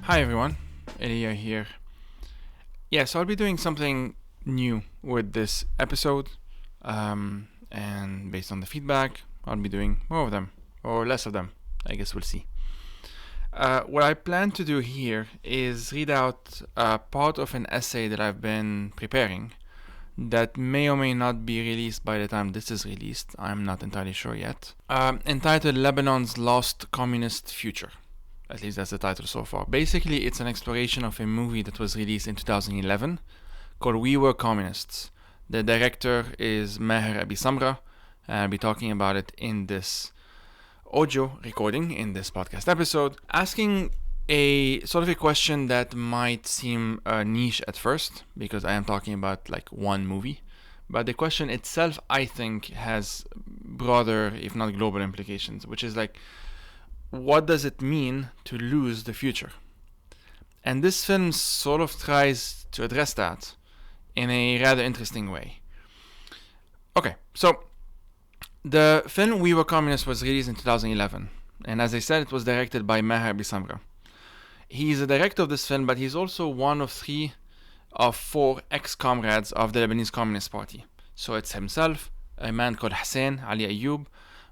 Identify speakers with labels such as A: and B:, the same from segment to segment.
A: Hi everyone, Elia here. So I'll be doing something new with this episode, and based on the feedback, I'll be doing more of them, or less of them, I guess we'll see. What I plan to do here is read out part of an essay that I've been preparing that may or may not be released by the time this is released, I'm not entirely sure yet, entitled Lebanon's Lost Communist Future. At least that's the title so far. Basically, it's an exploration of a movie that was released in 2011 called We Were Communists. The director is Maher Abi Samra, and I'll be talking about it in this audio recording, in this podcast episode, asking a sort of a question that might seem niche at first, because I am talking about like one movie. But the question itself, I think, has broader, if not global implications, which is like, what does it mean to lose the future? And this film sort of tries to address that in a rather interesting way. Okay, so the film We Were Communists was released in 2011, and as I said, it was directed by Maher Abi Samra. He's the director of this film, but he's also one of 3 of 4 ex-comrades of the Lebanese Communist Party. So it's himself, a man called Hussein Ali Ayoub,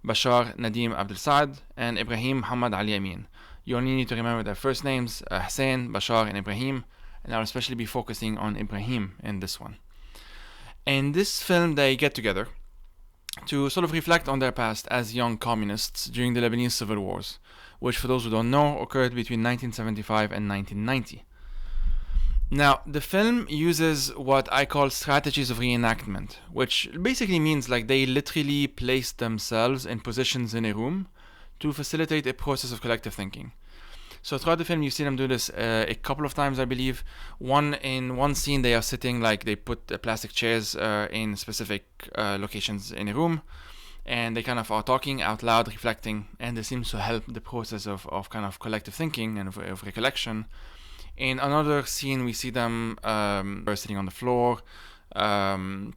A: Bashar Nadim Abdel Saad, and Ibrahim Muhammad Ali Amin. You only need to remember their first names, Hussein, Bashar, and Ibrahim, and I'll especially be focusing on Ibrahim in this one. In this film, they get together to sort of reflect on their past as young communists during the Lebanese civil wars, which, for those who don't know, occurred between 1975 and 1990. Now, the film uses what I call strategies of reenactment, which basically means like they literally place themselves in positions in a room to facilitate a process of collective thinking. So throughout the film, you see them do this a couple of times, I believe. In one scene, they are sitting like they put plastic chairs in specific locations in a room, and they kind of are talking out loud, reflecting, and this seems to help the process of kind of collective thinking and of recollection. In another scene, we see them sitting on the floor and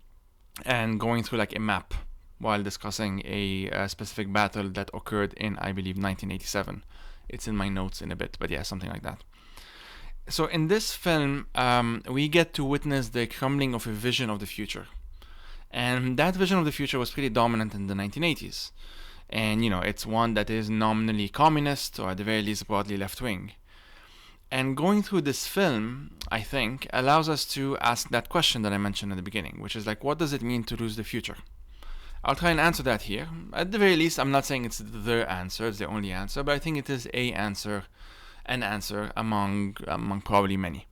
A: going through like a map while discussing a specific battle that occurred in, I believe, 1987. It's in my notes in a bit, but yeah, something like that. So in this film, we get to witness the crumbling of a vision of the future. And that vision of the future was pretty dominant in the 1980s. And, it's one that is nominally communist, or at the very least broadly left-wing. And going through this film, I think, allows us to ask that question that I mentioned at the beginning, which is like, what does it mean to lose the future? I'll try and answer that here. At the very least, I'm not saying it's the answer, it's the only answer, but I think it is an answer among probably many.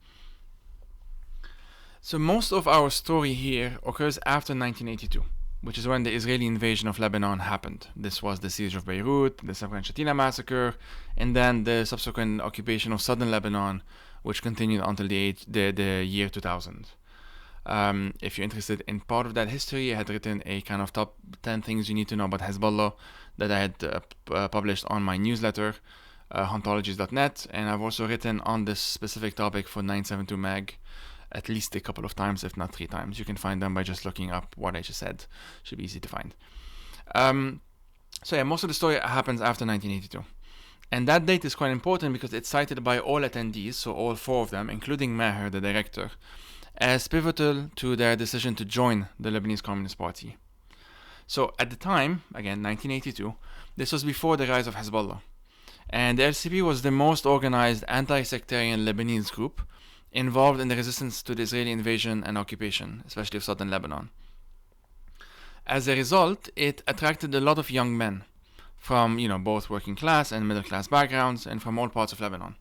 A: So most of our story here occurs after 1982, which is when the Israeli invasion of Lebanon happened. This was the siege of Beirut, the Sabra and Shatila massacre, and then the subsequent occupation of southern Lebanon, which continued until the year 2000. If you're interested in part of that history, I had written a kind of top 10 things you need to know about Hezbollah that I had published on my newsletter, Hauntologies.net, and I've also written on this specific topic for 972 Mag at least a couple of times, if not 3 times. You can find them by just looking up what I just said. Should be easy to find. Most of the story happens after 1982. And that date is quite important because it's cited by all attendees, so all 4 of them, including Maher, the director, as pivotal to their decision to join the Lebanese Communist Party. So at the time, again, 1982, this was before the rise of Hezbollah. And the LCP was the most organized anti-sectarian Lebanese group involved in the resistance to the Israeli invasion and occupation, especially of southern Lebanon. As a result, it attracted a lot of young men from, both working class and middle class backgrounds and from all parts of Lebanon.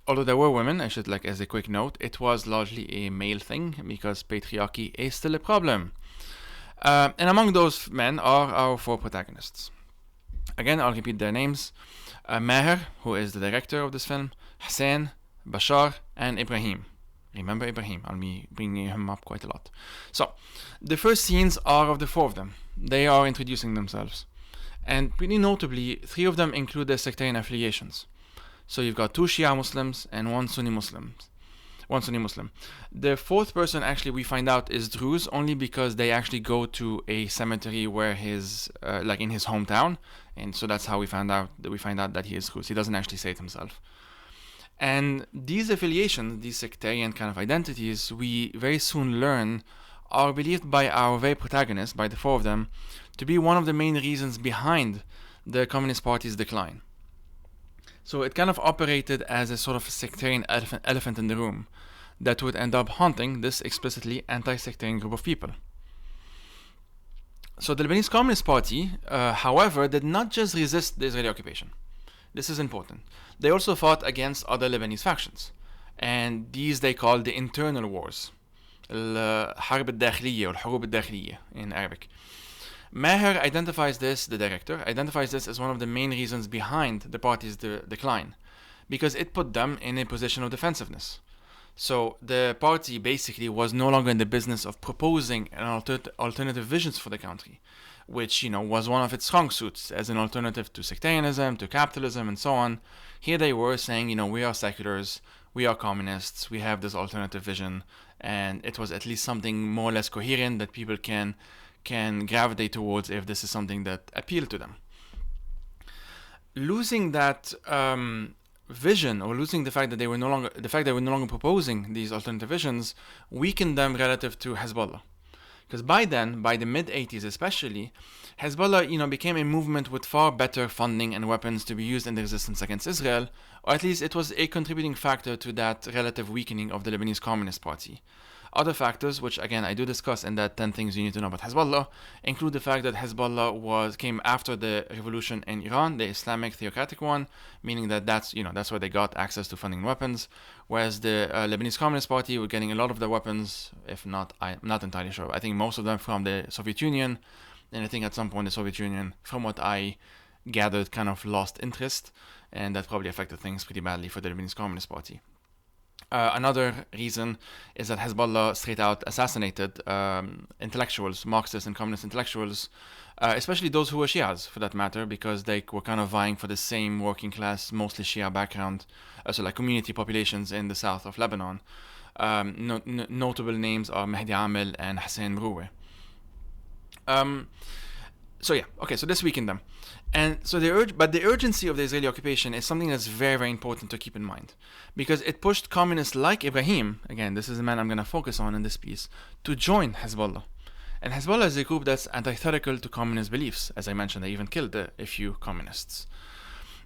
A: Although there were women, I should as a quick note, it was largely a male thing because patriarchy is still a problem. And among those men are our 4 protagonists. Again, I'll repeat their names. Maher, who is the director of this film, Hussein, Bashar, and Ibrahim. Remember Ibrahim, I'll be bringing him up quite a lot. So, the first scenes are of the 4 of them. They are introducing themselves. And pretty notably, 3 of them include their sectarian affiliations. So you've got 2 Shia Muslims and 1 Sunni Muslim. The 4th person actually we find out is Druze only because they actually go to a cemetery where in his hometown, and so that's how we find out that he is Druze. He doesn't actually say it himself. And these affiliations, these sectarian kind of identities, we very soon learn are believed by our very protagonists, by the four of them, to be one of the main reasons behind the Communist Party's decline. So it kind of operated as a sort of sectarian elephant in the room that would end up haunting this explicitly anti-sectarian group of people. So the Lebanese Communist Party, however, did not just resist the Israeli occupation. This is important. They also fought against other Lebanese factions. And these they called the internal wars. الحرب الداخلية or الحروب الداخلية in Arabic. Maher identifies this, the director, identifies this as one of the main reasons behind the party's decline, because it put them in a position of defensiveness. So the party basically was no longer in the business of proposing an alternative visions for the country, which, was one of its strong suits as an alternative to sectarianism, to capitalism, and so on. Here they were saying, we are seculars, we are communists, we have this alternative vision, and it was at least something more or less coherent that people can gravitate towards if this is something that appealed to them. Losing that vision, or losing the fact that they were no longer proposing these alternative visions, weakened them relative to Hezbollah. Because by then, by the mid-80s especially, Hezbollah, became a movement with far better funding and weapons to be used in the resistance against Israel, or at least it was a contributing factor to that relative weakening of the Lebanese Communist Party. Other factors, which again I do discuss in that 10 things you need to know about Hezbollah, include the fact that Hezbollah came after the revolution in Iran, the Islamic theocratic one, meaning that that's where they got access to funding and weapons, whereas the Lebanese Communist Party were getting a lot of their weapons, if not, I'm not entirely sure, I think most of them from the Soviet Union, and I think at some point the Soviet Union, from what I gathered, kind of lost interest, and that probably affected things pretty badly for the Lebanese Communist Party. Another reason is that Hezbollah straight out assassinated intellectuals, Marxist and communist intellectuals, especially those who were Shias, for that matter, because they were kind of vying for the same working class, mostly Shia background, so like community populations in the south of Lebanon. Notable names are Mehdi Amel and Hussein Mroueh. So this weakened them. And so the urgency of the Israeli occupation is something that's very, very important to keep in mind, because it pushed communists like Ibrahim, again, this is the man I'm going to focus on in this piece, to join Hezbollah. And Hezbollah is a group that's antithetical to communist beliefs. As I mentioned, they even killed a few communists.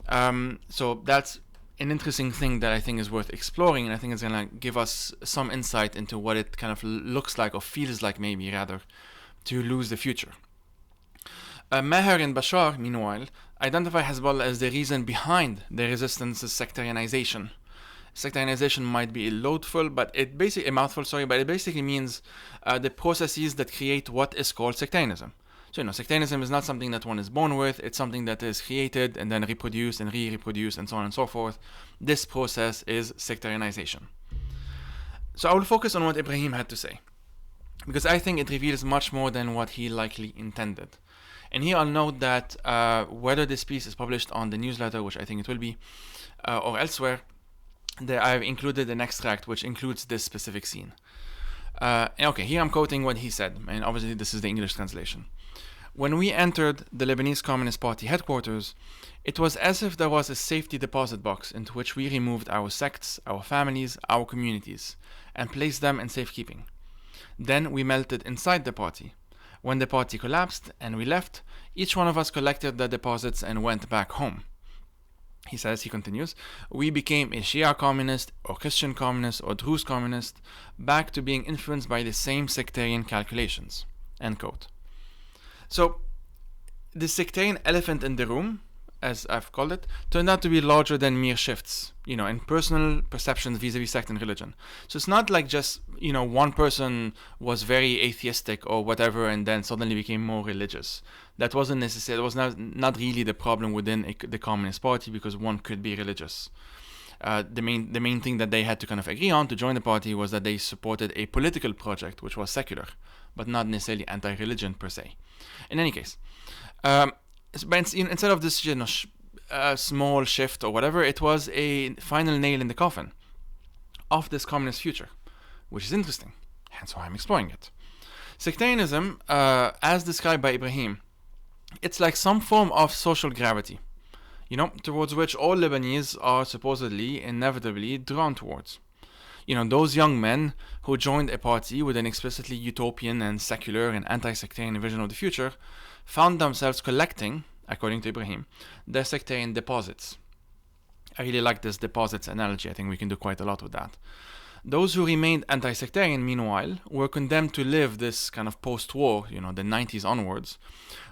A: So that's an interesting thing that I think is worth exploring, and I think it's going to give us some insight into what it kind of looks like, or feels like maybe rather, to lose the future. Maher and Bashar, meanwhile, identify Hezbollah as the reason behind the resistance's sectarianization. Sectarianization might be a mouthful, but it basically means the processes that create what is called sectarianism. So, sectarianism is not something that one is born with, it's something that is created and then reproduced and re-reproduced and so on and so forth. This process is sectarianization. So I will focus on what Ibrahim had to say, because I think it reveals much more than what he likely intended. And here I'll note that whether this piece is published on the newsletter, which I think it will be, or elsewhere, I've included an extract which includes this specific scene. Here I'm quoting what he said, and obviously this is the English translation. When we entered the Lebanese Communist Party headquarters, it was as if there was a safety deposit box into which we removed our sects, our families, our communities, and placed them in safekeeping. Then we melted inside the party. When the party collapsed and we left, each one of us collected the deposits and went back home. He continues, we became a Shia communist, or Christian communist, or Druze communist, back to being influenced by the same sectarian calculations. End quote. So, the sectarian elephant in the room, as I've called it, turned out to be larger than mere shifts, in personal perceptions vis-a-vis sect and religion. So it's not like just, one person was very atheistic or whatever and then suddenly became more religious. That wasn't necessary. It was not really the problem within the Communist Party, because one could be religious. The main thing that they had to kind of agree on to join the party was that they supported a political project which was secular, but not necessarily anti-religion per se. In any case, but instead of this small shift or whatever, it was a final nail in the coffin of this communist future, which is interesting, hence why I'm exploring it. Sectarianism, as described by Ibrahim, it's like some form of social gravity. towards which all Lebanese are supposedly inevitably drawn towards. Those young men who joined a party with an explicitly utopian and secular and anti-sectarian vision of the future found themselves collecting, according to Ibrahim, their sectarian deposits. I really like this deposits analogy. I think we can do quite a lot with that. Those who remained anti-sectarian, meanwhile, were condemned to live this kind of post-war, the 90s onwards,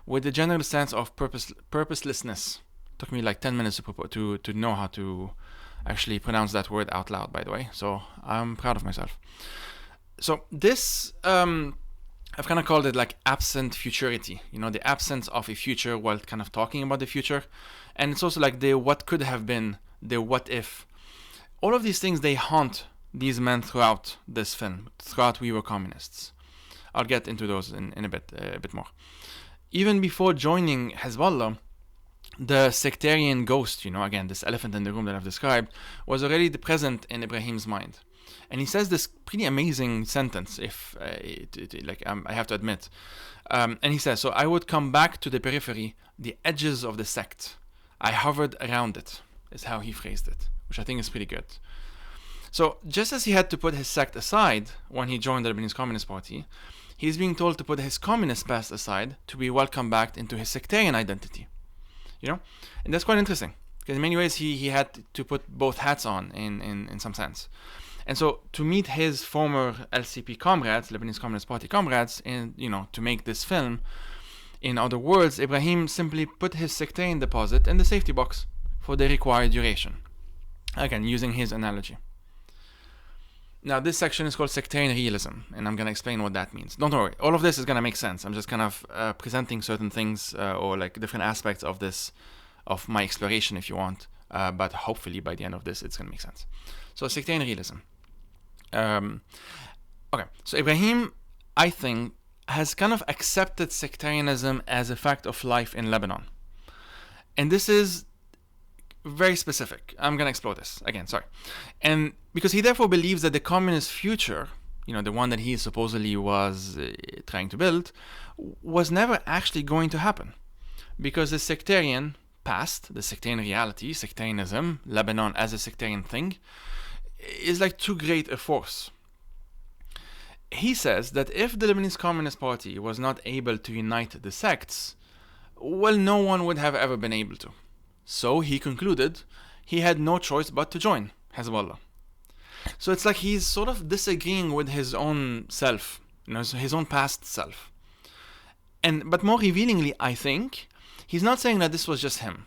A: with a general sense of purposelessness. It took me like 10 minutes to know how to actually pronounce that word out loud, by the way, so I'm proud of myself. So this, I've kind of called it like absent futurity, the absence of a future while kind of talking about the future. And it's also like the what could have been, the what if. All of these things, they haunt these men throughout this film, throughout We Were Communists. I'll get into those in a bit more. Even before joining Hezbollah, the sectarian ghost, again, this elephant in the room that I've described, was already present in Ibrahim's mind. And he says this pretty amazing sentence, I have to admit. And he says, so I would come back to the periphery, the edges of the sect. I hovered around it, is how he phrased it, which I think is pretty good. So just as he had to put his sect aside when he joined the Lebanese Communist Party, he's being told to put his communist past aside to be welcomed back into his sectarian identity. And that's quite interesting, because in many ways he had to put both hats on in some sense. And so to meet his former LCP comrades, Lebanese Communist Party comrades, and to make this film, in other words, Ibrahim simply put his sectarian deposit in the safety box for the required duration. Again, using his analogy. Now, this section is called sectarian realism, and I'm going to explain what that means. Don't worry, all of this is going to make sense. I'm just kind of presenting certain things or like different aspects of this, of my exploration, if you want. But hopefully by the end of this, it's going to make sense. So, sectarian realism. Okay, so Ibrahim, I think, has kind of accepted sectarianism as a fact of life in Lebanon. And this is very specific. I'm going to explore this again, sorry. And because he therefore believes that the communist future, the one that he supposedly was trying to build, was never actually going to happen. Because the sectarian past, the sectarian reality, sectarianism, Lebanon as a sectarian thing, is like too great a force. He says that if the Lebanese Communist Party was not able to unite the sects, well, no one would have ever been able to. So he concluded he had no choice but to join Hezbollah. So it's like he's sort of disagreeing with his own self, his own past self. But more revealingly, I think, he's not saying that this was just him.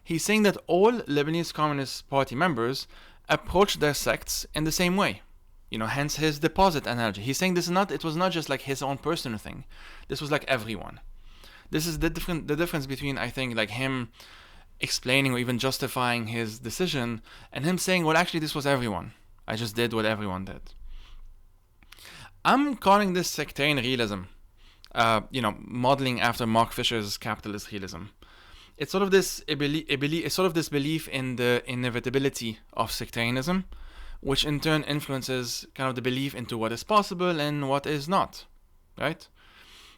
A: He's saying that all Lebanese Communist Party members approached their sects in the same way. Hence his deposit analogy. He's saying it was not just like his own personal thing. This was like everyone. This is the difference between, I think, like him explaining or even justifying his decision and him saying, well, actually, this was everyone. I just did what everyone did. I'm calling this sectarian realism, modeling after Mark Fisher's capitalist realism. It's sort of this belief in the inevitability of sectarianism, which in turn influences kind of the belief into what is possible and what is not, right?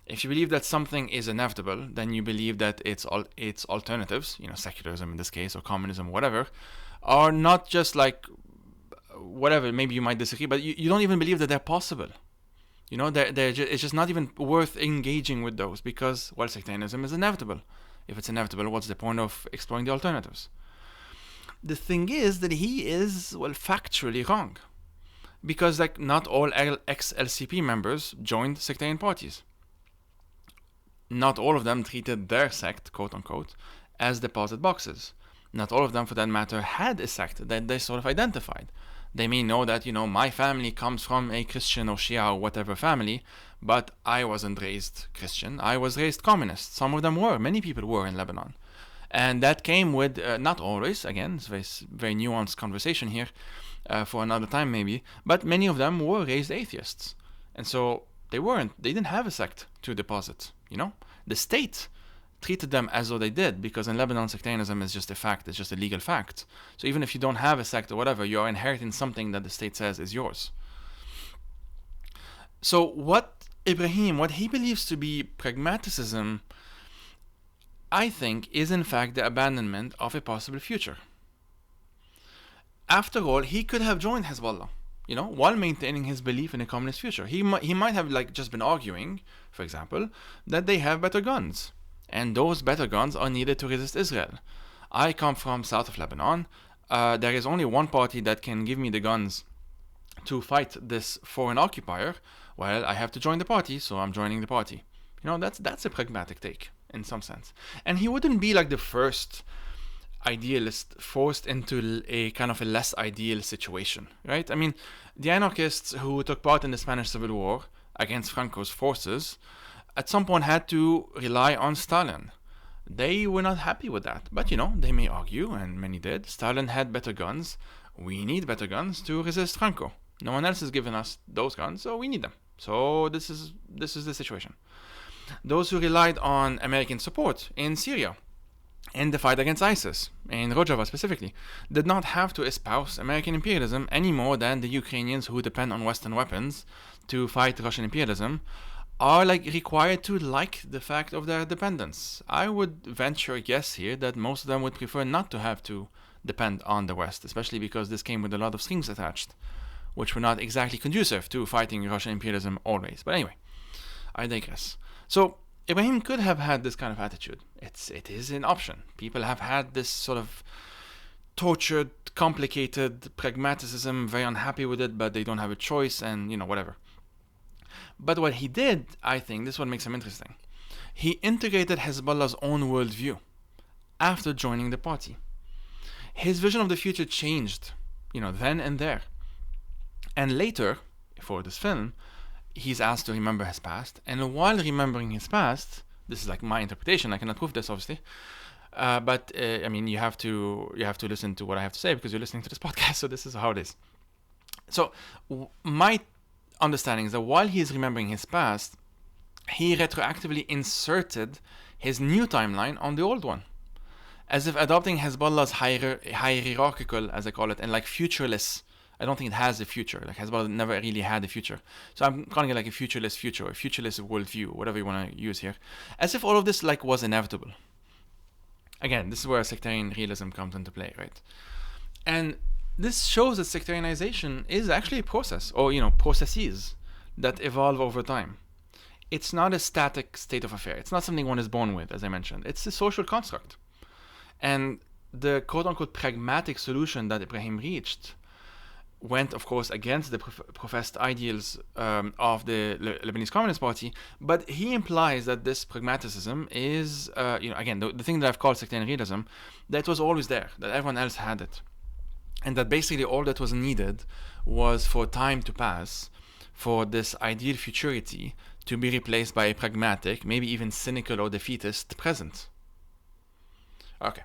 A: If you believe that something is inevitable, then you believe that its alternatives, secularism in this case, or communism, whatever, are not just like whatever. Maybe you might disagree, but you don't even believe that they're possible. It's just not even worth engaging with those because, well, sectarianism is inevitable. If it's inevitable, what's the point of exploring the alternatives? The thing is that he is, well, factually wrong. Because, like, not all ex-LCP members joined sectarian parties. Not all of them treated their sect, quote-unquote, as deposit boxes. Not all of them, for that matter, had a sect that they sort of identified. They may know that, my family comes from a Christian or Shia or whatever family, but I wasn't raised Christian. I was raised communist. Some of them were. Many people were in Lebanon. And that came with, not always, again, it's a very nuanced conversation here, for another time maybe, but many of them were raised atheists. And so they didn't have a sect to deposit, The state treated them as though they did, because in Lebanon, sectarianism is just a fact, it's just a legal fact. So even if you don't have a sect or whatever, you are inheriting something that the state says is yours. So what he believes to be pragmaticism, I think, is in fact the abandonment of a possible future. After all, he could have joined Hezbollah, while maintaining his belief in a communist future. He might have just been arguing, for example, that they have better guns, and those better guns are needed to resist Israel. I come from south of Lebanon. There is only one party that can give me the guns to fight this foreign occupier. Well, I have to join the party, so I'm joining the party. That's a pragmatic take in some sense. And he wouldn't be like the first idealist forced into a kind of a less ideal situation, right? I mean, the anarchists who took part in the Spanish Civil War against Franco's forces at some point had to rely on Stalin. They were not happy with that, but they may argue, and many did, Stalin had better guns. We need better guns to resist Franco. No one else has given us those guns, so we need them. So this is the situation. Those who relied on American support in Syria, in the fight against ISIS, in Rojava specifically, did not have to espouse American imperialism any more than the Ukrainians who depend on Western weapons to fight Russian imperialism are required to like the fact of their dependence. I would venture a guess here that most of them would prefer not to have to depend on the West, especially because this came with a lot of strings attached, which were not exactly conducive to fighting Russian imperialism always. But anyway, I digress. So Ibrahim could have had this kind of attitude. It is an option. People have had this sort of tortured, complicated pragmaticism, very unhappy with it, but they don't have a choice, and whatever. But what he did, I think, this is what makes him interesting. He integrated Hezbollah's own worldview after joining the party. His vision of the future changed, then and there. And later, for this film, he's asked to remember his past, and while remembering his past, this is my interpretation, I cannot prove this obviously, but you have to listen to what I have to say because you're listening to this podcast, so this is how it is. So my understanding is that while he is remembering his past, he retroactively inserted his new timeline on the old one, as if adopting Hezbollah's hierarchical, as I call it, and futureless. I don't think it has a future. Hezbollah never really had a future. So I'm calling it a futureless future, or a futureless worldview, whatever you want to use here. As if all of this was inevitable. Again, this is where sectarian realism comes into play, right? And this shows that sectarianization is actually a process, or processes that evolve over time. It's not a static state of affair. It's not something one is born with, as I mentioned. It's a social construct. And the quote-unquote pragmatic solution that Ibrahim reached went, of course, against the professed ideals of the Lebanese Communist Party, but he implies that this pragmaticism is, again, the thing that I've called sectarian realism, that was always there, that everyone else had it, and that basically all that was needed was for time to pass, for this ideal futurity to be replaced by a pragmatic, maybe even cynical or defeatist present. Okay.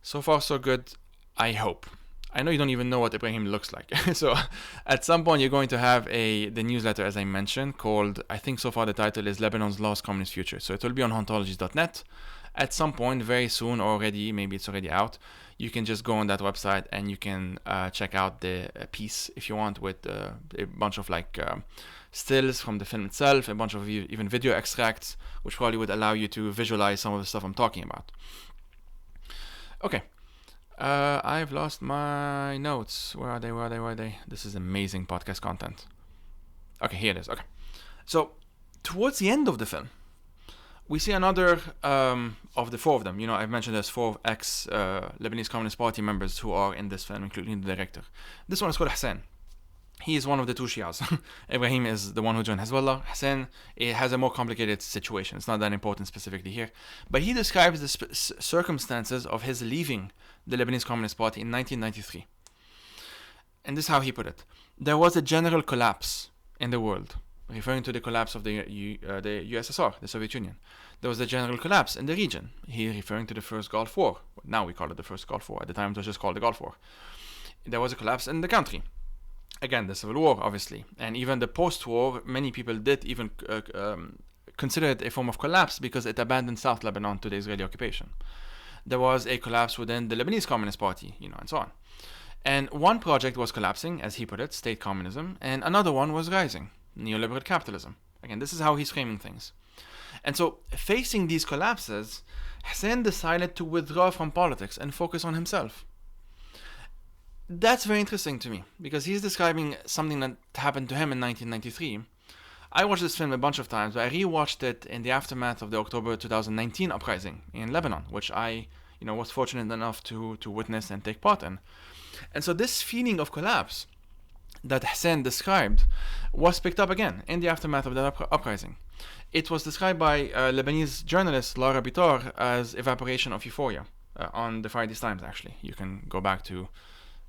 A: So far, so good, I hope. I know you don't even know what Ibrahim looks like. So at some point you're going to have the newsletter, as I mentioned, called, I think so far the title is Lebanon's Lost Communist Future. So it will be on hauntologies.net. At some point, very soon already, maybe it's already out, you can just go on that website and you can check out the piece if you want, with a bunch of stills from the film itself, a bunch of even video extracts, which probably would allow you to visualize some of the stuff I'm talking about. Okay. I've lost my notes. Where are they? This is amazing podcast content. Okay, here it is. Okay. So, towards the end of the film, we see another of the four of them. I've mentioned there's 4 ex-Lebanese Communist Party members who are in this film, including the director. This one is called Hassan. He is one of the 2 Shias. Ibrahim is the one who joined Hezbollah. Hassan has a more complicated situation. It's not that important specifically here. But he describes the circumstances of his leaving the Lebanese Communist Party in 1993. And this is how he put it. There was a general collapse in the world, referring to the collapse of the USSR, the Soviet Union. There was a general collapse in the region. He referring to the First Gulf War. Now we call it the First Gulf War. At the time it was just called the Gulf War. There was a collapse in the country. Again, the Civil War, obviously. And even the post-war, many people did even consider it a form of collapse because it abandoned South Lebanon to the Israeli occupation. There was a collapse within the Lebanese Communist Party, and so on. And one project was collapsing, as he put it, state communism, and another one was rising, neoliberal capitalism. Again, this is how he's framing things. And so, facing these collapses, Hussein decided to withdraw from politics and focus on himself. That's very interesting to me, because he's describing something that happened to him in 1993. I watched this film a bunch of times, but I rewatched it in the aftermath of the October 2019 uprising in Lebanon, which I was fortunate enough to witness and take part in. And so this feeling of collapse that Hussein described was picked up again in the aftermath of that uprising. It was described by Lebanese journalist Laura Bitar as evaporation of euphoria on the Far East Times, actually. You can go back to,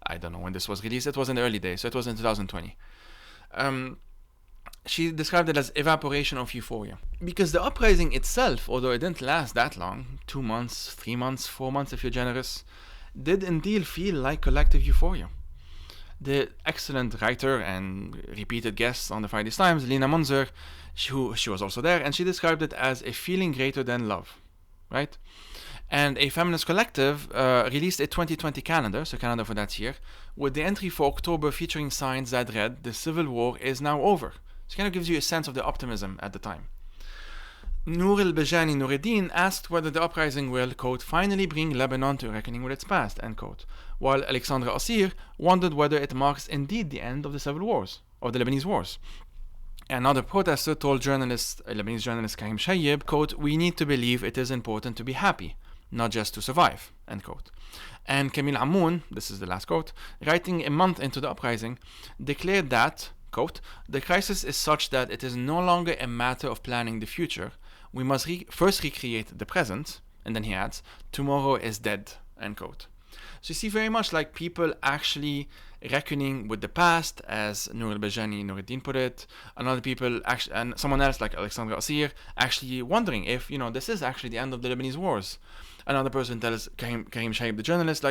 A: I don't know when this was released. It was in the early days, so it was in 2020. She described it as evaporation of euphoria. Because the uprising itself, although it didn't last that long, 2 months, 3 months, 4 months if you're generous, did indeed feel like collective euphoria. The excellent writer and repeated guest on the Far East Times, Lina Munzer, she was also there, and she described it as a feeling greater than love, right? And a feminist collective released a 2020 calendar, so calendar for that year, with the entry for October featuring signs that read, "The civil war is now over." So it kind of gives you a sense of the optimism at the time. Nour al-Bajani Noureddin asked whether the uprising will, quote, finally bring Lebanon to a reckoning with its past, end quote, while Alexandra Asir wondered whether it marks indeed the end of the civil wars, of the Lebanese wars. Another protester told Lebanese journalist Karim Shayeb, quote, "We need to believe it is important to be happy, not just to survive," end quote. And Camille Amoun, this is the last quote, writing a month into the uprising, declared that, quote, "The crisis is such that it is no longer a matter of planning the future. We must first recreate the present," and then he adds, "Tomorrow is dead," end quote. So you see very much like people actually reckoning with the past, as Nour al-Bajani Noureddin put it, and other people, and someone else like Alexandra Asir, actually wondering if, this is actually the end of the Lebanese wars. Another person tells Karim Shayeb, the journalist,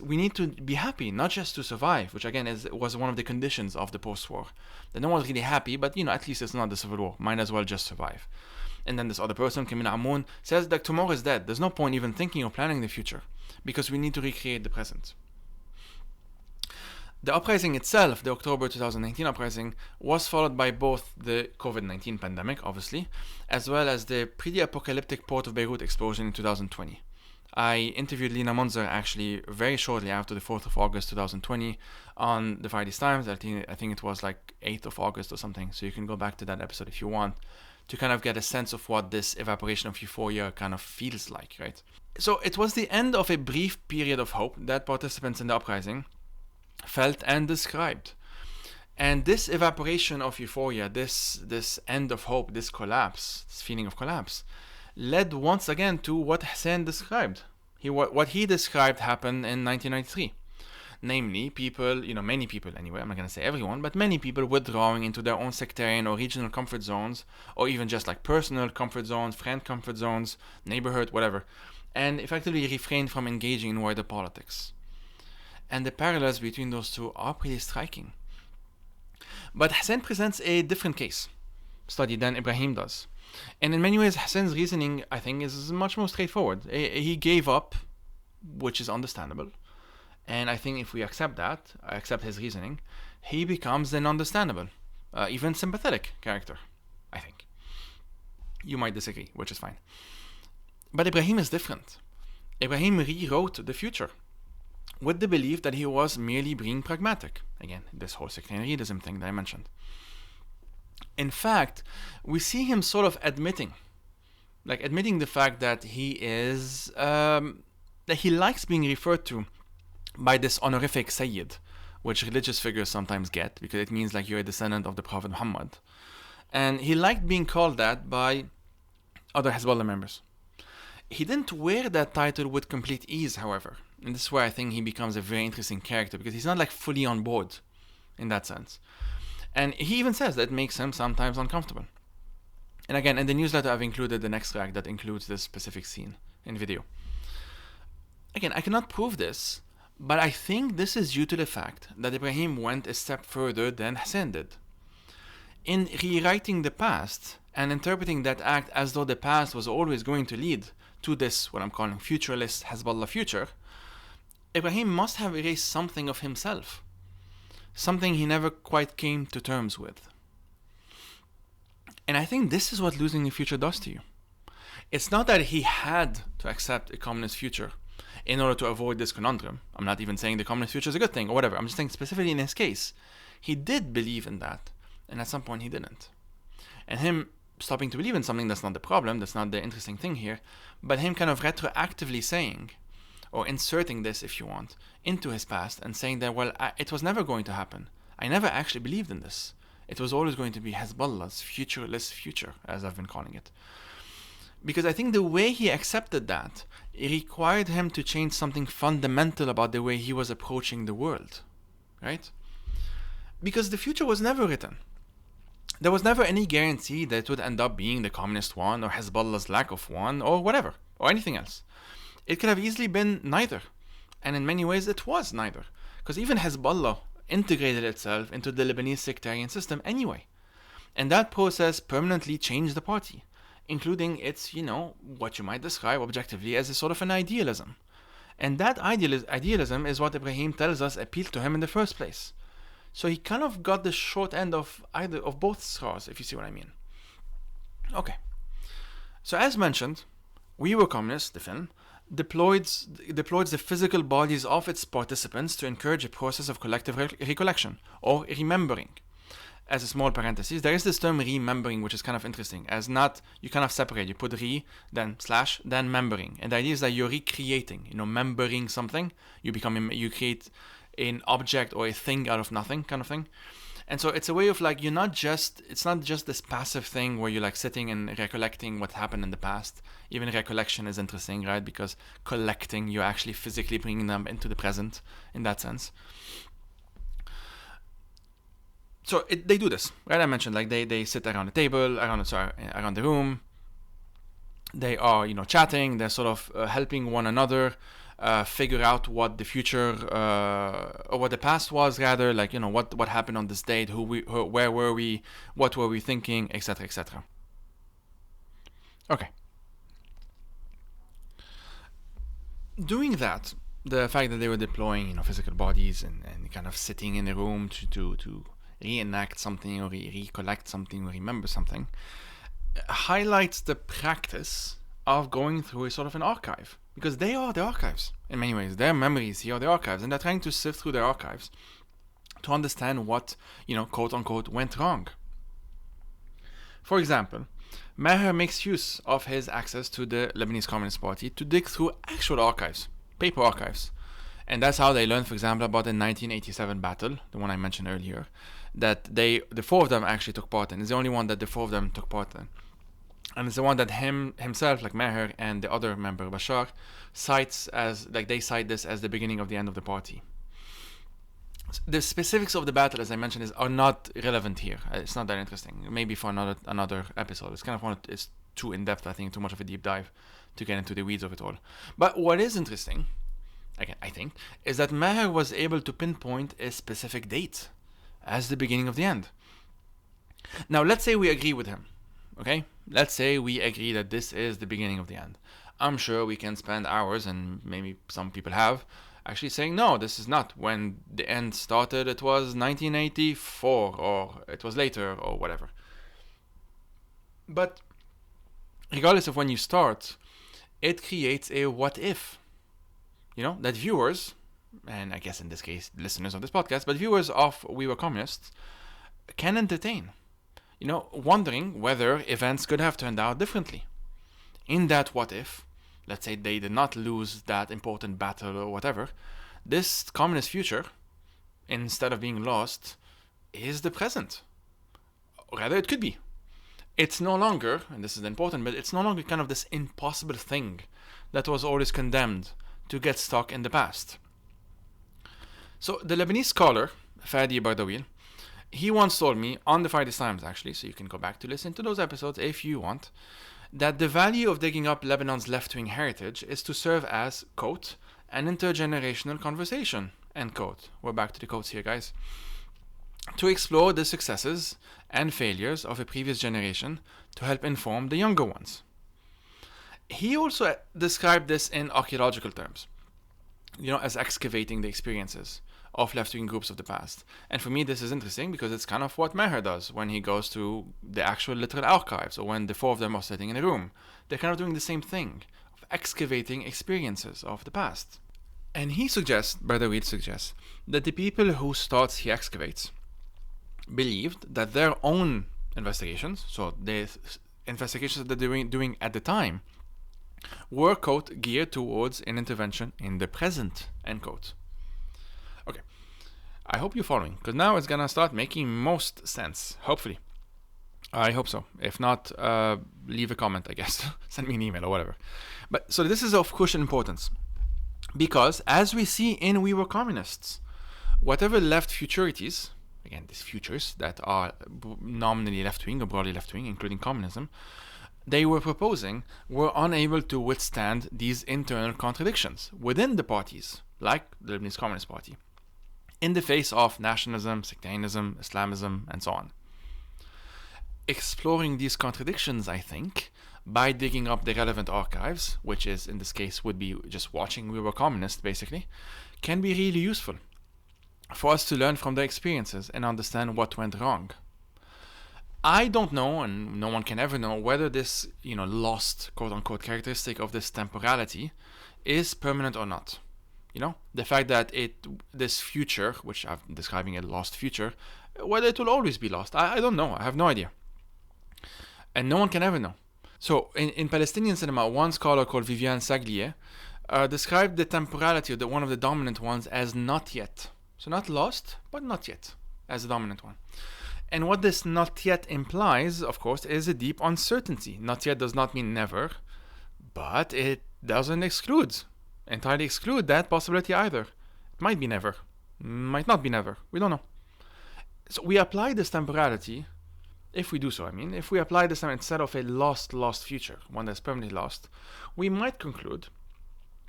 A: we need to be happy, not just to survive, which again was one of the conditions of the post-war. That no one's really happy, but at least it's not the civil war. Might as well just survive. And then this other person, Camille Amoun, says that tomorrow is dead. There's no point even thinking or planning the future, because we need to recreate the present. The uprising itself, the October 2019 uprising, was followed by both the COVID-19 pandemic, obviously, as well as the pretty apocalyptic Port of Beirut explosion in 2020. I interviewed Lina Munzer actually very shortly after the 4th of August 2020 on the Far East Times. I think it was like 8th of August or something, so you can go back to that episode if you want to kind of get a sense of what this evaporation of euphoria kind of feels like, right? So it was the end of a brief period of hope that participants in the uprising felt and described. And this evaporation of euphoria, this end of hope, this collapse, this feeling of collapse, led once again to what Hussein described. What he described happened in 1993. Namely, people, many people anyway, I'm not going to say everyone, but many people withdrawing into their own sectarian or regional comfort zones, or even just like personal comfort zones, friend comfort zones, neighborhood, whatever, and effectively refrained from engaging in wider politics. And the parallels between those two are pretty striking. But Hussein presents a different case study than Ibrahim does. And in many ways, Hussein's reasoning, I think, is much more straightforward. He gave up, which is understandable. And I think if we accept his reasoning, he becomes an understandable, even sympathetic character, I think. You might disagree, which is fine. But Ibrahim is different. Ibrahim rewrote the future with the belief that he was merely being pragmatic. Again, this whole sectarianism thing that I mentioned. In fact, we see him sort of admitting the fact that he is, that he likes being referred to by this honorific Sayyid, which religious figures sometimes get, because it means like you're a descendant of the Prophet Muhammad. And he liked being called that by other Hezbollah members. He didn't wear that title with complete ease, however. And this is where I think he becomes a very interesting character, because he's not like fully on board in that sense. And he even says that it makes him sometimes uncomfortable. And again, in the newsletter, I've included an extract that includes this specific scene in video. Again, I cannot prove this, but I think this is due to the fact that Ibrahim went a step further than Hussein did. In rewriting the past and interpreting that act as though the past was always going to lead to this, what I'm calling futuralist Hezbollah future, Ibrahim must have erased something of himself, something he never quite came to terms with. And I think this is what losing the future does to you. It's not that he had to accept a communist future in order to avoid this conundrum. I'm not even saying the communist future is a good thing or whatever. I'm just saying specifically in his case, he did believe in that, and at some point he didn't. And him stopping to believe in something, that's not the problem, that's not the interesting thing here, but him kind of retroactively saying, or inserting this, if you want, into his past and saying that, well, it was never going to happen. I never actually believed in this. It was always going to be Hezbollah's futureless future, as I've been calling it. Because I think the way he accepted that, it required him to change something fundamental about the way he was approaching the world, right? Because the future was never written. There was never any guarantee that it would end up being the communist one, or Hezbollah's lack of one, or whatever, or anything else. It could have easily been neither. And in many ways it was neither. Because even Hezbollah integrated itself into the Lebanese sectarian system anyway. And that process permanently changed the party, including its, what you might describe objectively as a sort of an idealism. And that idealism is what Ibrahim tells us appealed to him in the first place. So he kind of got the short end of both straws, if you see what I mean. Okay. So as mentioned, We Were Communists, the film, deploys the physical bodies of its participants to encourage a process of collective recollection, or remembering. As a small parenthesis, there is this term remembering, which is kind of interesting, as not, you kind of separate, you put re, then slash, then membering. And the idea is that you're recreating, membering something, you create an object or a thing out of nothing, kind of thing. And so it's a way of like, it's not just this passive thing where you're like sitting and recollecting what happened in the past. Even recollection is interesting, right? Because collecting, you're actually physically bringing them into the present in that sense. So they do this, right? I mentioned like they sit around the table, around the room. They are, chatting. They're sort of helping one another figure out what the future or what the past was, rather, like what happened on this date, where were we, what were we thinking, etc., etc. Okay. Doing that, the fact that they were deploying, physical bodies and kind of sitting in a room to reenact something or recollect something or remember something, highlights the practice of going through a sort of an archive, because they are the archives in many ways. Their memories here are the archives, and they're trying to sift through their archives to understand what, quote unquote, went wrong. For example, Maher makes use of his access to the Lebanese Communist Party to dig through actual archives, paper archives. And that's how they learned, for example, about the 1987 battle, the one I mentioned earlier, that the four of them actually took part in. It's the only one that the four of them took part in. And it's the one that himself, like Maher and the other member, Bashar, cites as, like they cite this as the beginning of the end of the party. The specifics of the battle, as I mentioned, are not relevant here. It's not that interesting. Maybe for another episode. It's kind of it's too in-depth, I think, too much of a deep dive to get into the weeds of it all. But what is interesting, again, I think, is that Maher was able to pinpoint a specific date as the beginning of the end. Now, let's say we agree with him, okay? Let's say we agree that this is the beginning of the end. I'm sure we can spend hours, and maybe some people have, actually saying, no, this is not when the end started, it was 1984, or it was later, or whatever. But regardless of when you start, it creates a what if. That viewers, and I guess in this case listeners of this podcast, but viewers of We Were Communists can entertain, wondering whether events could have turned out differently. In that what if, let's say they did not lose that important battle or whatever, this communist future, instead of being lost, is the present. Or rather, it could be. It's no longer, and this is important, but it's no longer kind of this impossible thing that was always condemned to get stuck in the past. So the Lebanese scholar, Fadi Bardawil, he once told me, on the Friday Times actually, so you can go back to listen to those episodes if you want, that the value of digging up Lebanon's left-wing heritage is to serve as, quote, an intergenerational conversation, end quote. We're back to the quotes here, guys. To explore the successes and failures of a previous generation to help inform the younger ones. He also described this in archaeological terms. as excavating the experiences of left-wing groups of the past. And for me, this is interesting because it's kind of what Meher does when he goes to the actual literal archives, or when the four of them are sitting in a room. They're kind of doing the same thing, of excavating experiences of the past. And he suggests, Brother Reed suggests, that the people whose thoughts he excavates believed that their own investigations, so the investigations that they're doing at the time, were, quote, geared towards an intervention in the present, end quote. Okay, I hope you're following, because now it's gonna start making most sense, hopefully. I hope so. If not, leave a comment, I guess. Send me an email or whatever. But so this is of crucial importance, because as we see in We Were Communists, whatever left futurities, again, these futures that are nominally left-wing or broadly left-wing, including communism, they were proposing were unable to withstand these internal contradictions within the parties, like the Lebanese Communist Party, in the face of nationalism, sectarianism, Islamism, and so on. Exploring these contradictions, I think, by digging up the relevant archives, which is, in this case, would be just watching We Were Communists, basically, can be really useful for us to learn from their experiences and understand what went wrong. I don't know, and no one can ever know, whether this, lost, quote-unquote, characteristic of this temporality is permanent or not. The fact that this future, which I'm describing a lost future, whether it will always be lost, I don't know. I have no idea. And no one can ever know. So, in Palestinian cinema, one scholar called Viviane Saglier described the temporality of one of the dominant ones as not yet. So not lost, but not yet, as the dominant one. And what this not yet implies, of course, is a deep uncertainty. Not yet does not mean never, but it doesn't entirely exclude that possibility either. It might be never, might not be never, we don't know. So we apply this temporality, if we do so, if we apply this instead of a lost future, one that's permanently lost, we might conclude,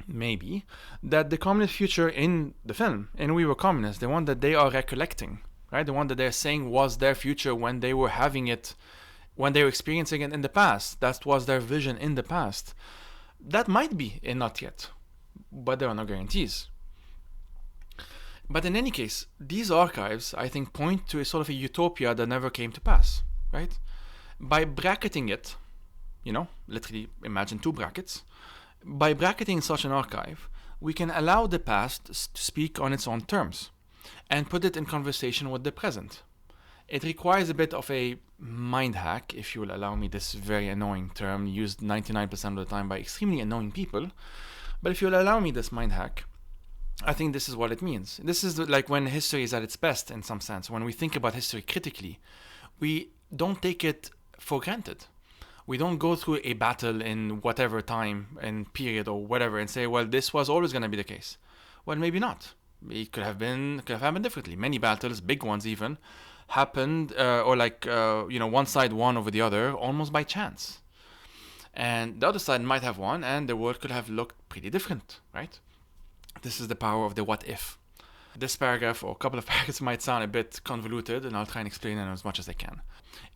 A: maybe, that the communist future in the film, in We Were Communists, the one that they are recollecting, right? The one that they're saying was their future when they were having it, when they were experiencing it in the past. That was their vision in the past. That might be a not yet, but there are no guarantees. But in any case, these archives, I think, point to a sort of a utopia that never came to pass, right? By bracketing it, literally imagine two brackets, by bracketing such an archive, we can allow the past to speak on its own terms and put it in conversation with the present. It requires a bit of a mind hack, if you will allow me this very annoying term, used 99% of the time by extremely annoying people. But if you'll allow me this mind hack, I think this is what it means. This is like when history is at its best, in some sense. When we think about history critically, we don't take it for granted. We don't go through a battle in whatever time and period or whatever and say, well, this was always going to be the case. Well, maybe not. It could have happened differently. Many battles, big ones even, happened, one side won over the other almost by chance. And the other side might have won, and the world could have looked pretty different, right? This is the power of the what if. This paragraph, or a couple of paragraphs, might sound a bit convoluted, and I'll try and explain it as much as I can.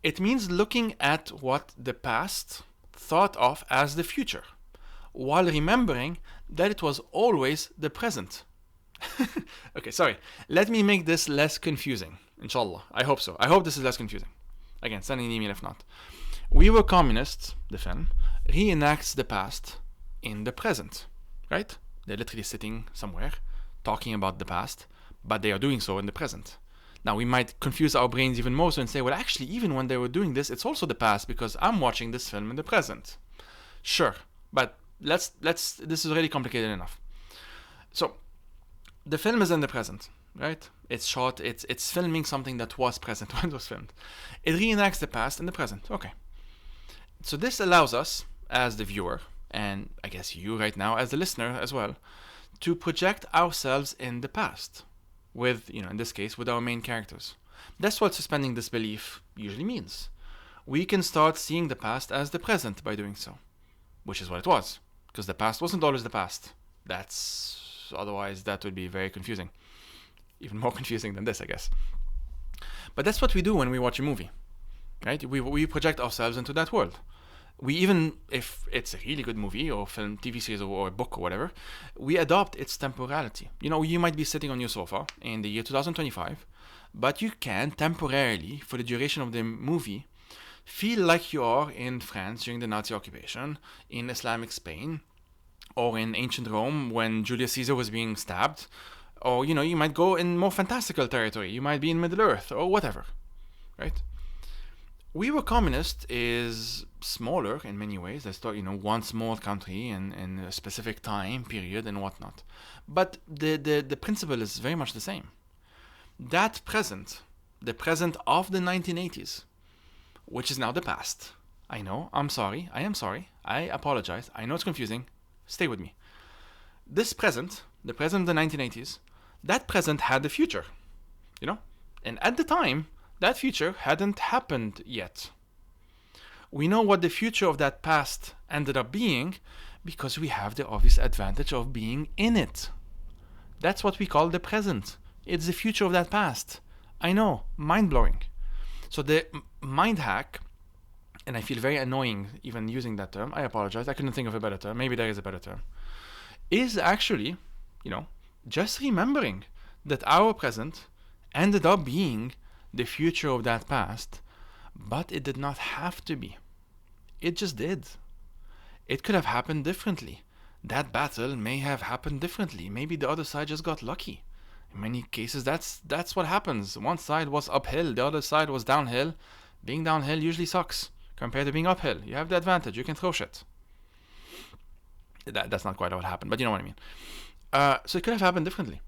A: It means looking at what the past thought of as the future, while remembering that it was always the present. Okay, sorry. Let me make this less confusing, inshallah. I hope so. I hope this is less confusing. Again, send an email if not. We Were Communists, the film, reenacts the past in the present, right? They're literally sitting somewhere, talking about the past, but they are doing so in the present. Now, we might confuse our brains even more so and say, well, actually, even when they were doing this, it's also the past because I'm watching this film in the present. Sure, but this is already complicated enough. So, the film is in the present, right? It's shot, it's filming something that was present when it was filmed. It reenacts the past in the present, okay. So this allows us, as the viewer, and I guess you right now as the listener as well, to project ourselves in the past with, in this case, with our main characters. That's what suspending disbelief usually means. We can start seeing the past as the present by doing so, which is what it was, because the past wasn't always the past. Otherwise that would be very confusing. Even more confusing than this, I guess. But that's what we do when we watch a movie, right? We project ourselves into that world. We even, if it's a really good movie or film, TV series, or a book or whatever, we adopt its temporality. You might be sitting on your sofa in the year 2025, but you can temporarily, for the duration of the movie, feel like you are in France during the Nazi occupation, in Islamic Spain, or in ancient Rome when Julius Caesar was being stabbed, or you might go in more fantastical territory. You might be in Middle Earth or whatever, right? We Were Communist is smaller in many ways. Let's talk, one small country in a specific time period and whatnot. But the principle is very much the same. That present, the present of the 1980s, which is now the past. I know, I'm sorry, I am sorry, I apologize, I know it's confusing, stay with me. This present, the present of the 1980s, that present had the future, and at the time, that future hadn't happened yet. We know what the future of that past ended up being because we have the obvious advantage of being in it. That's what we call the present. It's the future of that past. I know, mind-blowing. So the mind hack, and I feel very annoying even using that term, I apologize, I couldn't think of a better term, maybe there is a better term, is actually, just remembering that our present ended up being the future of that past, but it did not have to be. It just did. It could have happened differently. That battle may have happened differently. Maybe the other side just got lucky. In many cases, that's what happens. One side was uphill, the other side was downhill. Being downhill usually sucks compared to being uphill. You have the advantage. You can throw shit. That's not quite what happened, but you know what I mean. So it could have happened differently.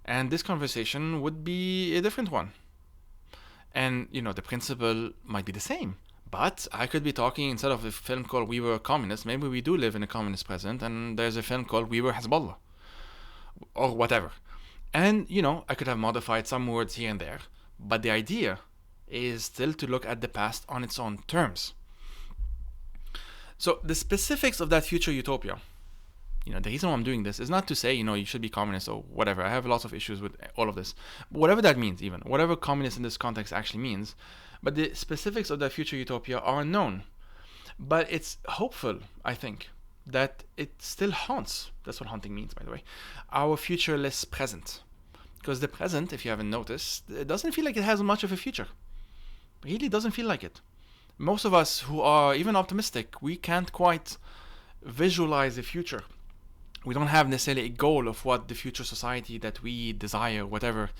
A: And this conversation would be a different one. And, the principle might be the same. But I could be talking, instead of a film called We Were Communists, maybe we do live in a communist present, and there's a film called We Were Hezbollah. Or whatever. And, I could have modified some words here and there. But the idea is still to look at the past on its own terms. So the specifics of that future utopia, the reason why I'm doing this is not to say, you should be communist or whatever. I have lots of issues with all of this. Whatever that means, even. Whatever communist in this context actually means. But the specifics of that future utopia are unknown. But it's hopeful, I think, that it still haunts. That's what haunting means, by the way. Our futureless present. Because the present, if you haven't noticed, it doesn't feel like it has much of a future. It really doesn't feel like it. Most of us who are even optimistic, we can't quite visualize the future. We don't have necessarily a goal of what the future society that we desire, whatever,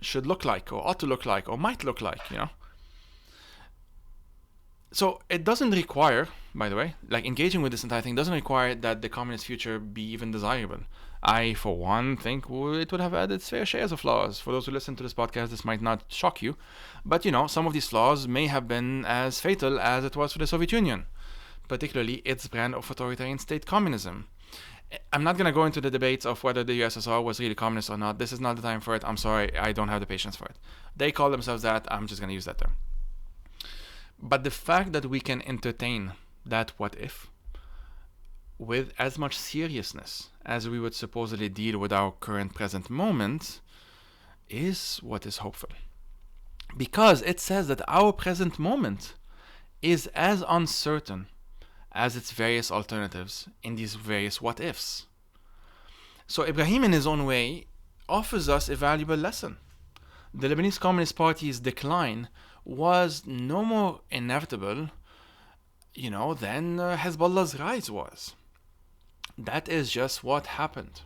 A: should look like, or ought to look like, or might look like, So it doesn't require, by the way, like engaging with this entire thing doesn't require that the communist future be even desirable. I, for one, think it would have had its fair shares of flaws. For those who listen to this podcast, this might not shock you, but some of these flaws may have been as fatal as it was for the Soviet Union, particularly its brand of authoritarian state communism. I'm not going to go into the debates of whether the USSR was really communist or not. This is not the time for it. I'm sorry, I don't have the patience for it. They call themselves that. I'm just going to use that term. But the fact that we can entertain that what if with as much seriousness as we would supposedly deal with our current present moment is what is hopeful. Because it says that our present moment is as uncertain as its various alternatives in these various what ifs. So Ibrahim, in his own way, offers us a valuable lesson. The Lebanese Communist Party's decline was no more inevitable, than Hezbollah's rise was. That is just what happened.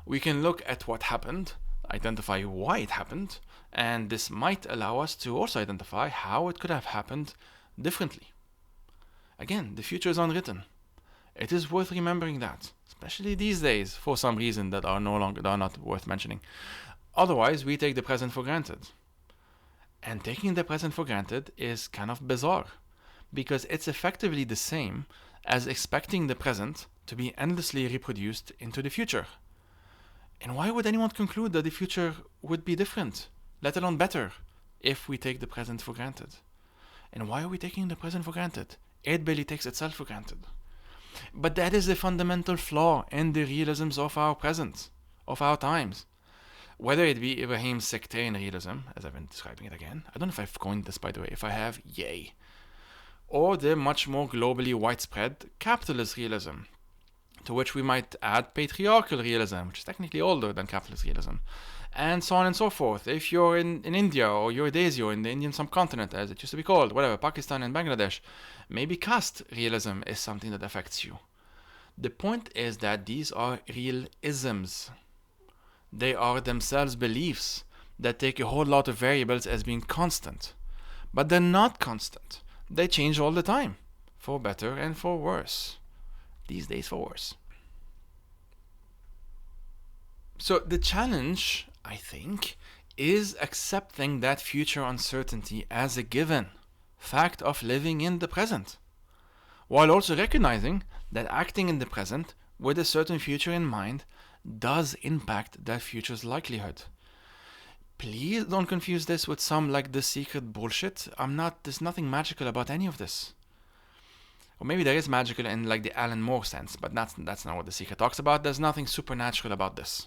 A: We can look at what happened, identify why it happened, and this might allow us to also identify how it could have happened differently. Again, the future is unwritten. It is worth remembering that, especially these days, for some reason that are not worth mentioning. Otherwise, we take the present for granted. And taking the present for granted is kind of bizarre, because it's effectively the same as expecting the present to be endlessly reproduced into the future. And why would anyone conclude that the future would be different, let alone better, if we take the present for granted? And why are we taking the present for granted? It barely takes itself for granted. But that is the fundamental flaw in the realisms of our present, of our times. Whether it be Ibrahim's sectarian realism, as I've been describing it again. I don't know if I've coined this, by the way. If I have, yay. or the much more globally widespread capitalist realism, to which we might add patriarchal realism, which is technically older than capitalist realism, and so on and so forth. If you're in India, or you're Desio in the Indian subcontinent, as it used to be called, whatever, Pakistan and Bangladesh, maybe caste realism is something that affects you. The point is that these are real isms. They are themselves beliefs that take a whole lot of variables as being constant. But they're not constant. They change all the time, for better and for worse. These days, for worse. So the challenge, I think, is accepting that future uncertainty as a given fact of living in the present, while also recognizing that acting in the present with a certain future in mind does impact that future's likelihood. Please don't confuse this with some like The Secret bullshit. There's nothing magical about any of this. Or maybe there is magical in like the Alan Moore sense, but that's not what The Secret talks about. There's nothing supernatural about this.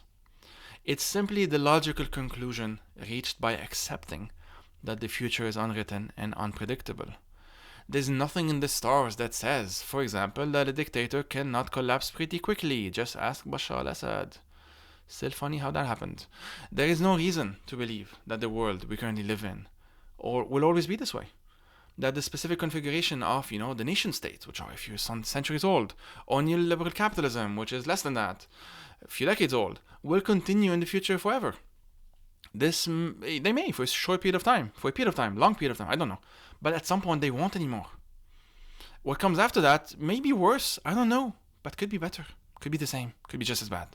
A: It's simply the logical conclusion reached by accepting that the future is unwritten and unpredictable. There's nothing in the stars that says, for example, that a dictator cannot collapse pretty quickly. Just ask Bashar al-Assad. Still funny how that happened. There is no reason to believe that the world we currently live in or will always be this way. That the specific configuration of, the nation state, which are a few centuries old, or neoliberal capitalism, which is less than that, a few decades old, will continue in the future forever. They may for a short period of time, long period of time, I don't know. But at some point they won't anymore. What comes after that may be worse, I don't know, but could be better, could be the same, could be just as bad.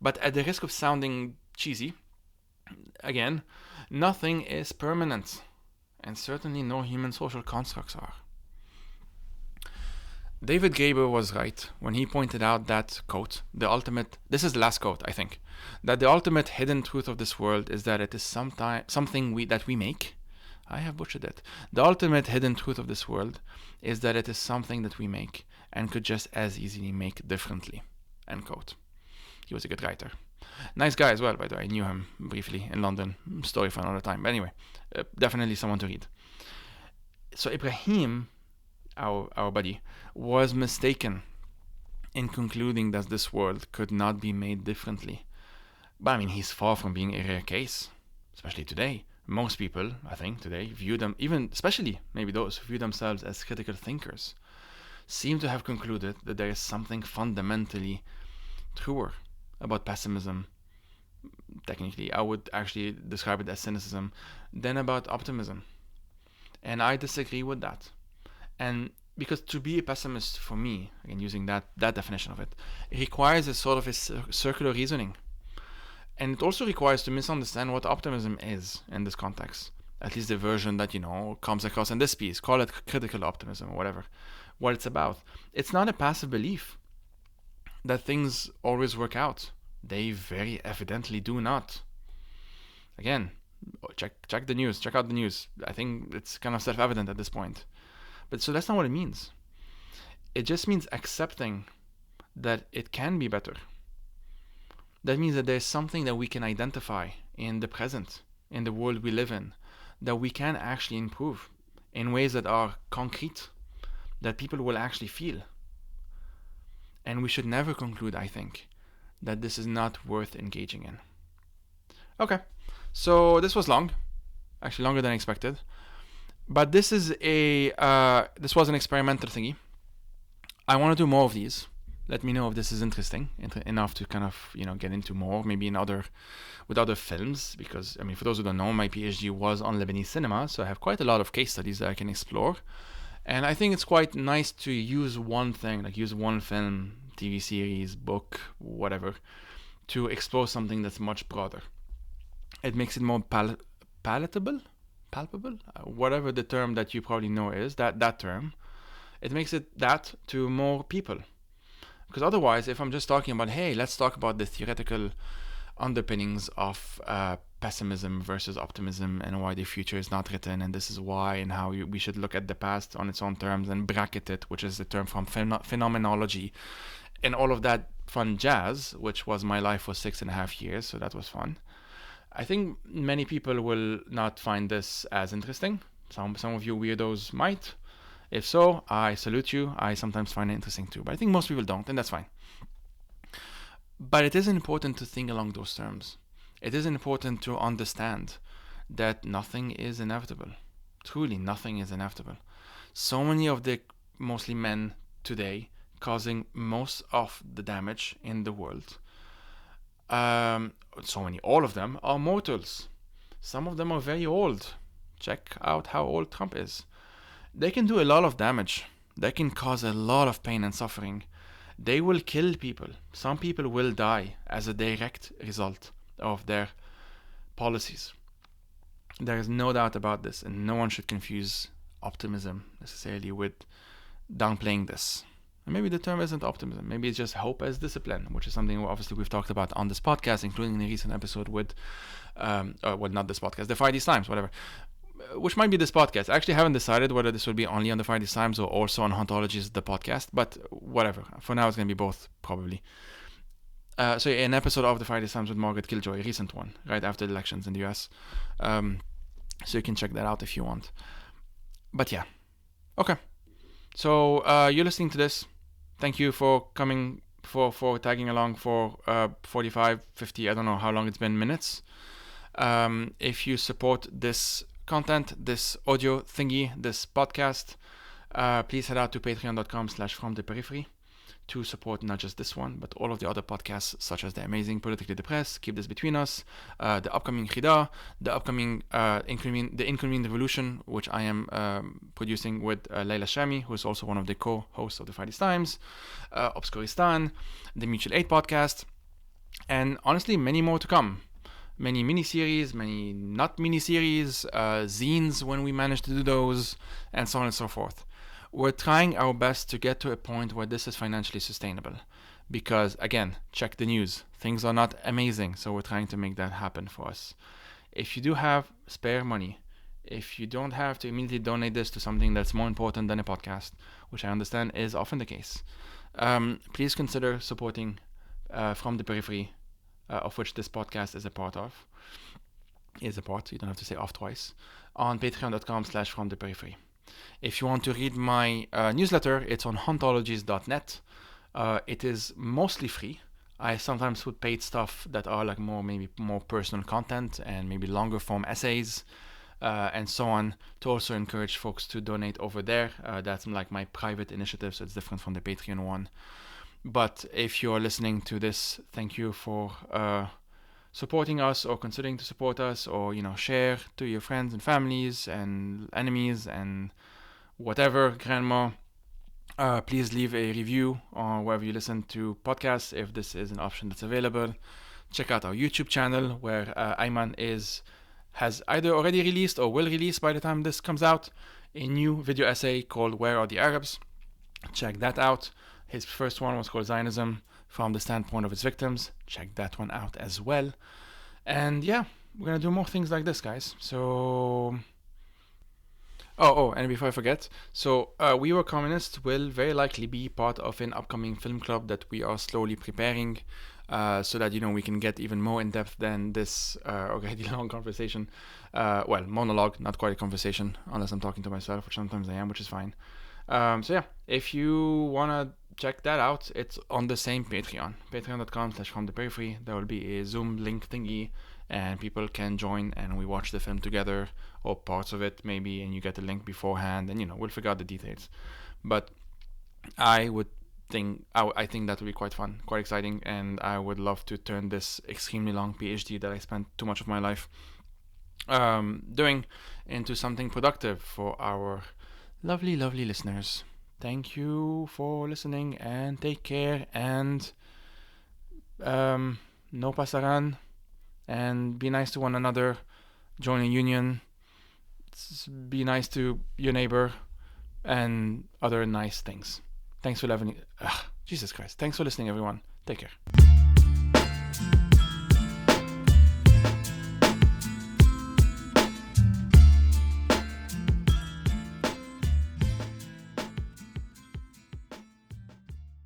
A: But at the risk of sounding cheesy, again, nothing is permanent, and certainly no human social constructs are. David Graeber was right when he pointed out that, quote, this is the last quote, I think, that the ultimate hidden truth of this world is that it is something that we make. I have butchered it. The ultimate hidden truth of this world is that it is something that we make and could just as easily make differently, end quote. He was a good writer. Nice guy as well, by the way. I knew him briefly in London. Story for another time. But anyway, definitely someone to read. So Ibrahim, our buddy, was mistaken in concluding that this world could not be made differently. But I mean, he's far from being a rare case, especially today. Most people, I think, today view them, even especially maybe those who view themselves as critical thinkers, seem to have concluded that there is something fundamentally truer about pessimism. Technically, I would actually describe it as cynicism, than about optimism. And I disagree with that. And because to be a pessimist for me, again using that definition of it requires a sort of a circular reasoning. And it also requires to misunderstand what optimism is in this context. At least the version that, comes across in this piece. Call it critical optimism or whatever. What it's about. It's not a passive belief that things always work out. They very evidently do not. Again, check the news. Check out the news. I think it's kind of self-evident at this point. But so that's not what it means. It just means accepting that it can be better. That means that there's something that we can identify in the present, in the world we live in, that we can actually improve in ways that are concrete, that people will actually feel. And we should never conclude, I think, that this is not worth engaging in. Okay, so this was long, actually longer than expected. But this was an experimental thingy. I want to do more of these. Let me know if this is interesting enough to kind of get into more, maybe with other films, because I mean, for those who don't know, my PhD was on Lebanese cinema, so I have quite a lot of case studies that I can explore, and I think it's quite nice to use one thing, like use one film, TV series, book, whatever, to explore something that's much broader. It makes it more palpable, whatever the term that you probably know is, that term. It makes it that to more people. Because otherwise, if I'm just talking about, hey, let's talk about the theoretical underpinnings of pessimism versus optimism and why the future is not written, and this is why, and how we should look at the past on its own terms and bracket it, which is the term from phenomenology, and all of that fun jazz, which was my life for 6.5 years, so that was fun. I think many people will not find this as interesting. Some of you weirdos might. If so, I salute you. I sometimes find it interesting too, but I think most people don't, and that's fine. But it is important to think along those terms. It is important to understand that nothing is inevitable. Truly, nothing is inevitable. So many of the mostly men today causing most of the damage in the world. All of them are mortals. Some of them are very old. Check out how old Trump is. They can do a lot of damage. They can cause a lot of pain and suffering. They will kill people. Some people will die as a direct result of their policies. There is no doubt about this, and no one should confuse optimism necessarily with downplaying this. And maybe the term isn't optimism. Maybe it's just hope as discipline, which is something obviously we've talked about on this podcast, including in a recent episode with, not this podcast, the Friday Times, whatever, which might be this podcast. I actually haven't decided whether this will be only on the Friday Times or also on Hauntologies, the podcast, but whatever. For now, it's going to be both, probably. An episode of the Friday Times with Margaret Killjoy, a recent one, right after the elections in the US. So you can check that out if you want. But yeah. Okay. So you're listening to this. Thank you for coming, for tagging along for 45, 50, I don't know how long it's been, minutes. If you support this content, this audio thingy, this podcast, please head out to patreon.com/fromtheperiphery to support not just this one, but all of the other podcasts, such as The Amazing Politically Depressed, Keep This Between Us, the upcoming Khida, the upcoming The Inconvenient Revolution, which I am producing with Leila Al-Shami, who is also one of the co-hosts of the Friday Times, Obscuristan, the Mutual Aid podcast, and honestly, many more to come. Many miniseries, many not miniseries, zines when we manage to do those, and so on and so forth. We're trying our best to get to a point where this is financially sustainable. Because, again, check the news. Things are not amazing, so we're trying to make that happen for us. If you do have spare money, if you don't have to immediately donate this to something that's more important than a podcast, which I understand is often the case, please consider supporting From the Periphery, of which this podcast is a part of. You don't have to say off twice. On patreon.com/fromtheperiphery. If you want to read my newsletter, it's on hauntologies.net. It is mostly free. I sometimes put paid stuff that are like maybe more personal content and maybe longer form essays and so on, to also encourage folks to donate over there. That's like my private initiative, so it's different from the Patreon one. But if you're listening to this, thank you for supporting us or considering to support us, or share to your friends and families and enemies and whatever, grandma. Please leave a review on wherever you listen to podcasts if this is an option that's available. Check out our YouTube channel, where Ayman has either already released or will release by the time this comes out a new video essay called Where Are the Arabs? Check that out. His first one was called Zionism from the Standpoint of Its Victims. Check that one out as well. And yeah, we're going to do more things like this, guys. So... and before I forget, so We Were Communists will very likely be part of an upcoming film club that we are slowly preparing, so that we can get even more in depth than this already long conversation. Monologue, not quite a conversation, unless I'm talking to myself, which sometimes I am, which is fine. So yeah, if you wanna check that out, it's on the same Patreon, patreon.com/fromtheperiphery. There will be a Zoom link thingy, and people can join, and we watch the film together, or parts of it maybe, and you get the link beforehand, and we'll figure out the details. But I think that would be quite fun, quite exciting, and I would love to turn this extremely long PhD that I spent too much of my life doing into something productive for our lovely, lovely listeners. Thank you for listening, and take care, and no pasaran, and be nice to one another, join a union, be nice to your neighbor, and other nice things. Thanks for listening. Jesus Christ. Thanks for listening, everyone. Take care.